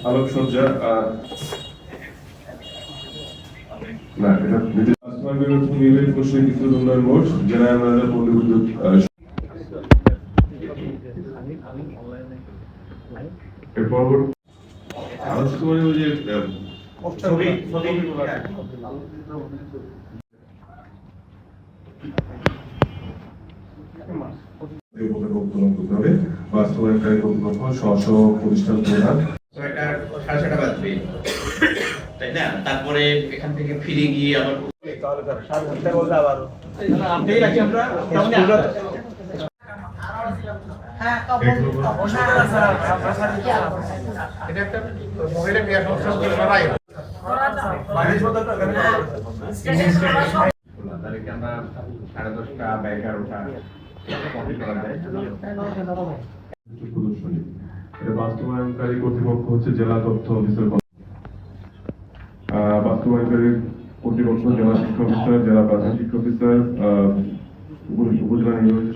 আলোকসজ্জা না এটা আসমান বিভাগ প্রশ্ন বিদ্যুৎ উন্নয়ন বোর্ড জেলা পল্লী বিদ্যুৎ এরপর আলোচনা ওই যে ছবি বাস্তবায়নকারী কর্তৃপক্ষ স্ব প্রতিষ্ঠান প্রধান সাড়ে ছটা বাজবে, তাই না? তারপরে এখান থেকে ফিরে গিয়ে আবার তাদেরকে আমরা 10:30 বা 11টা প্রদর্শনী। এটা বাস্তবায়নকারী কর্তৃপক্ষ হচ্ছে জেলা তথ্য অফিসার, বাস্তবায়নকারী কর্তৃপক্ষ জেলা শিক্ষা অফিসার, জেলা প্রাথমিক শিক্ষা অফিসার, উপজেলা নির্বাহী